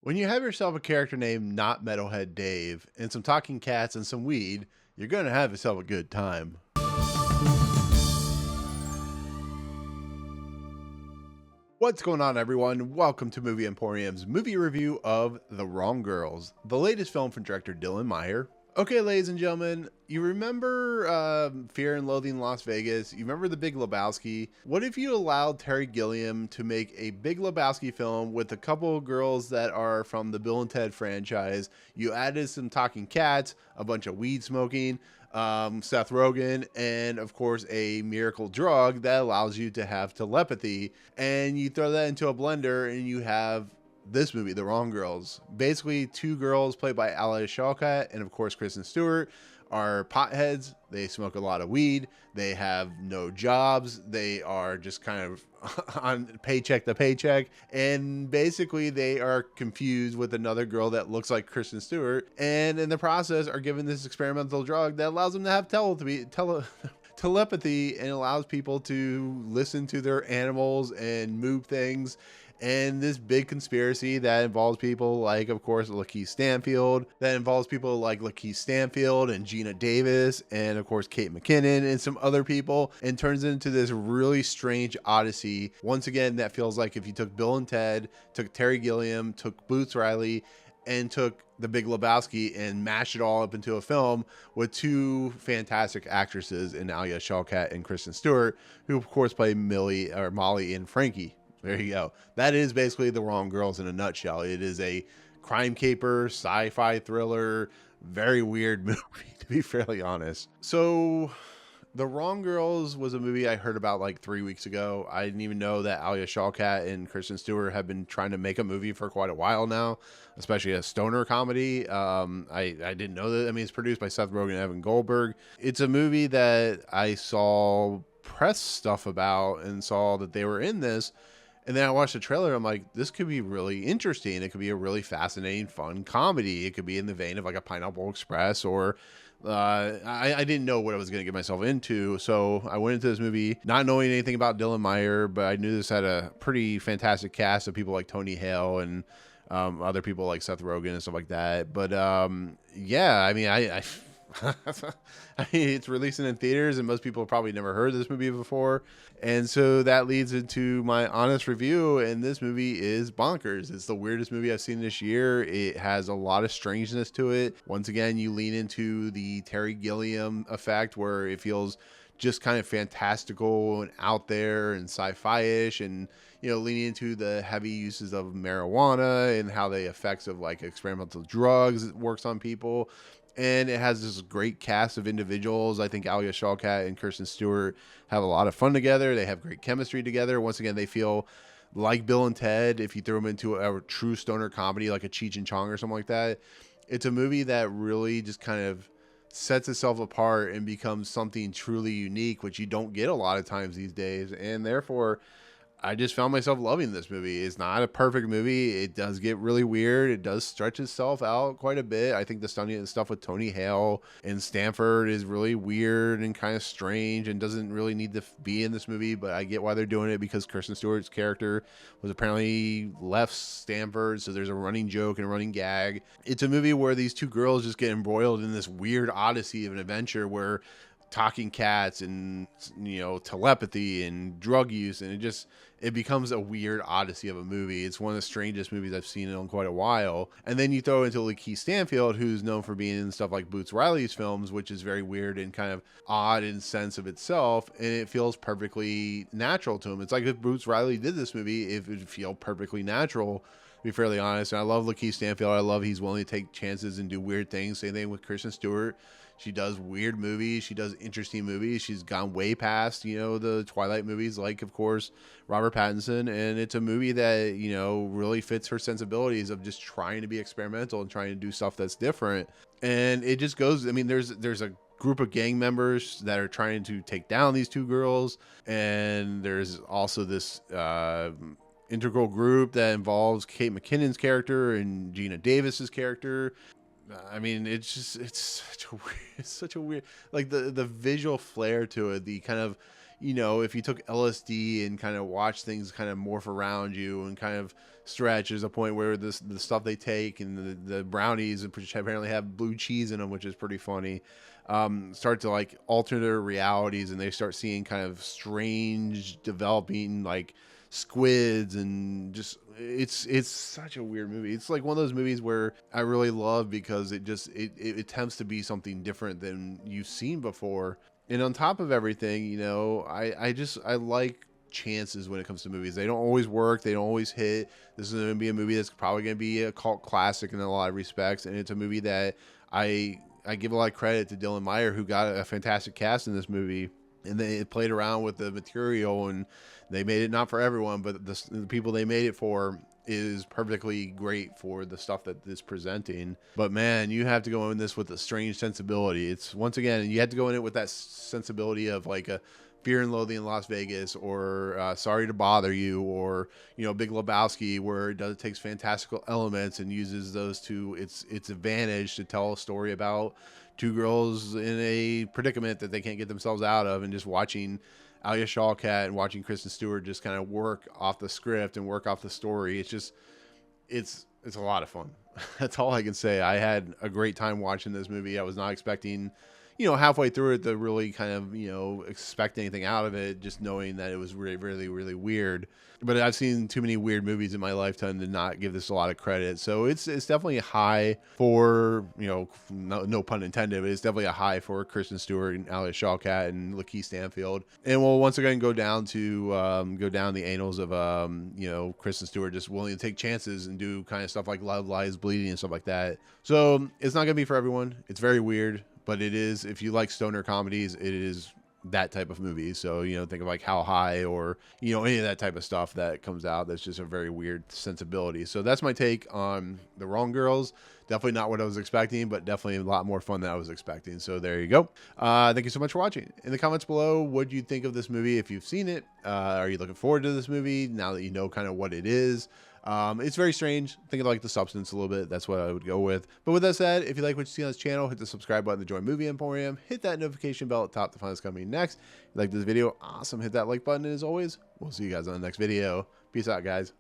When you have yourself a character named Not Metalhead Dave and some talking cats and some weed, you're going to have yourself a good time. What's going on, everyone? Welcome to Movie Emporium's movie review of The Wrong Girls, the latest film from director Dylan Myer. Okay, ladies and gentlemen, you remember Fear and Loathing in Las Vegas? You remember The Big Lebowski? What if you allowed Terry Gilliam to make a Big Lebowski film with a couple of girls that are from the Bill and Ted franchise? You added some talking cats, a bunch of weed smoking, Seth Rogen, and of course a miracle drug that allows you to have telepathy, and you throw that into a blender and you have this movie, The Wrong Girls. Basically, two girls played by Alia Shawkat and of course Kristen Stewart are potheads. They smoke a lot of weed. They have no jobs. They are just kind of on paycheck to paycheck. And basically they are confused with another girl that looks like Kristen Stewart. And in the process are given this experimental drug that allows them to have telepathy and allows people to listen to their animals and move things. And this big conspiracy that involves people like, of course, LaKeith Stanfield, that involves people like LaKeith Stanfield and Geena Davis, and of course, Kate McKinnon and some other people, and turns into this really strange odyssey. Once again, that feels like if you took Bill and Ted, took Terry Gilliam, took Boots Riley, and took The Big Lebowski and mashed it all up into a film with two fantastic actresses in Alia Shawkat and Kristen Stewart, who of course play Millie or Molly and Frankie. There you go. That is basically The Wrong Girls in a nutshell. It is a crime caper, sci-fi thriller, very weird movie, to be fairly honest. So The Wrong Girls was a movie I heard about like 3 weeks ago. I didn't even know that Alia Shawkat and Kristen Stewart have been trying to make a movie for quite a while now, especially a stoner comedy. I didn't know that. I mean, it's produced by Seth Rogen and Evan Goldberg. It's a movie that I saw press stuff about and saw that they were in this. And then I watched the trailer. I'm like, this could be really interesting. It could be a really fascinating, fun comedy. It could be in the vein of like a Pineapple Express or I didn't know what I was going to get myself into. So I went into this movie not knowing anything about Dylan Myer, but I knew this had a pretty fantastic cast of people like Tony Hale and other people like Seth Rogen and stuff like that. But yeah, I mean, I mean, it's releasing in theaters, and most people have probably never heard of this movie before. And so that leads into my honest review. And this movie is bonkers. It's the weirdest movie I've seen this year. It has a lot of strangeness to it. Once again, you lean into the Terry Gilliam effect where it feels just kind of fantastical and out there and sci-fi-ish, and leaning into the heavy uses of marijuana and how the effects of like experimental drugs works on people. And it has this great cast of individuals. I think Alia Shawkat and Kristen Stewart have a lot of fun together. They have great chemistry together. Once again, they feel like Bill and Ted if you threw them into a true stoner comedy like a Cheech and Chong or something like that. It's a movie that really just kind of sets itself apart and becomes something truly unique, which you don't get a lot of times these days. And therefore, I just found myself loving this movie. It's not a perfect movie. It does get really weird. It does stretch itself out quite a bit. I think the stunning stuff with Tony Hale and Stanford is really weird and kind of strange and doesn't really need to be in this movie, but I get why they're doing it because Kristen Stewart's character was apparently left Stanford, so there's a running joke and a running gag. It's a movie where these two girls just get embroiled in this weird odyssey of an adventure where talking cats and telepathy and drug use, and it becomes a weird odyssey of a movie. It's one of the strangest movies I've seen in quite a while. And then you throw into LaKeith Stanfield, who's known for being in stuff like Boots Riley's films, which is very weird and kind of odd in sense of itself, and it feels perfectly natural to him. It's like if Boots Riley did this movie, it would feel perfectly natural, to be fairly honest. And I love LaKeith Stanfield. I love he's willing to take chances and do weird things. Same thing with Kristen Stewart. She does weird movies. She does interesting movies. She's gone way past, the Twilight movies, like, of course, Robert Pattinson. And it's a movie that, really fits her sensibilities of just trying to be experimental and trying to do stuff that's different. And it just goes, I mean, there's a group of gang members that are trying to take down these two girls. And there's also this integral group that involves Kate McKinnon's character and Geena Davis's character. I mean, it's such a weird, like the visual flair to it, the kind of, you know, if you took LSD and kind of watch things kind of morph around you and kind of stretch, there's a point where the stuff they take and the brownies, which apparently have blue cheese in them, which is pretty funny, start to like alter their realities, and they start seeing kind of strange developing like squids, and just it's such a weird movie. It's like one of those movies where I really love because it attempts to be something different than you've seen before. And on top of everything, you know, I like chances when it comes to movies. They don't always work, they don't always hit. This is going to be a movie that's probably going to be a cult classic in a lot of respects, and it's a movie that I give a lot of credit to Dylan Myer, who got a fantastic cast in this movie, and they played around with the material, and they made it not for everyone, but the people they made it for is perfectly great for the stuff that is presenting. But man, you have to go in this with a strange sensibility. It's, once again, you have to go in it with that sensibility of like a Fear and Loathing in Las Vegas, or Sorry to Bother You, or, you know, Big Lebowski, where it takes fantastical elements and uses those to its advantage to tell a story about two girls in a predicament that they can't get themselves out of, and just watching Alia Shawkat and watching Kristen Stewart just kind of work off the script and work off the story. It's just, it's a lot of fun. That's all I can say. I had a great time watching this movie. I was not expecting, you know, halfway through it to really kind of, you know, expect anything out of it, just knowing that it was really, really, really weird. But I've seen too many weird movies in my lifetime to not give this a lot of credit. So it's definitely a high for, you know, no pun intended, but it's definitely a high for Kristen Stewart and Alia Shawkat and LaKeith Stanfield. And we'll once again go down the annals of, you know, Kristen Stewart just willing to take chances and do kind of stuff like Love Lies Bleeding and stuff like that. So it's not going to be for everyone. It's very weird. But it is, if you like stoner comedies, it is that type of movie. So, you know, think of like How High, or, you know, any of that type of stuff that comes out that's just a very weird sensibility. So that's my take on The Wrong Girls. Definitely not what I was expecting, but definitely a lot more fun than I was expecting. So there you go. Thank you so much for watching. In the comments below, what do you think of this movie if you've seen it? Are you looking forward to this movie now that you know kind of what it is? It's very strange. Think of like the substance a little bit. That's what I would go with. But with that said, if you like what you see on this channel, hit the subscribe button to join Movie Emporium. Hit that notification bell at the top to find what's coming next. If you like this video, awesome. Hit that like button. And as always, we'll see you guys on the next video. Peace out, guys.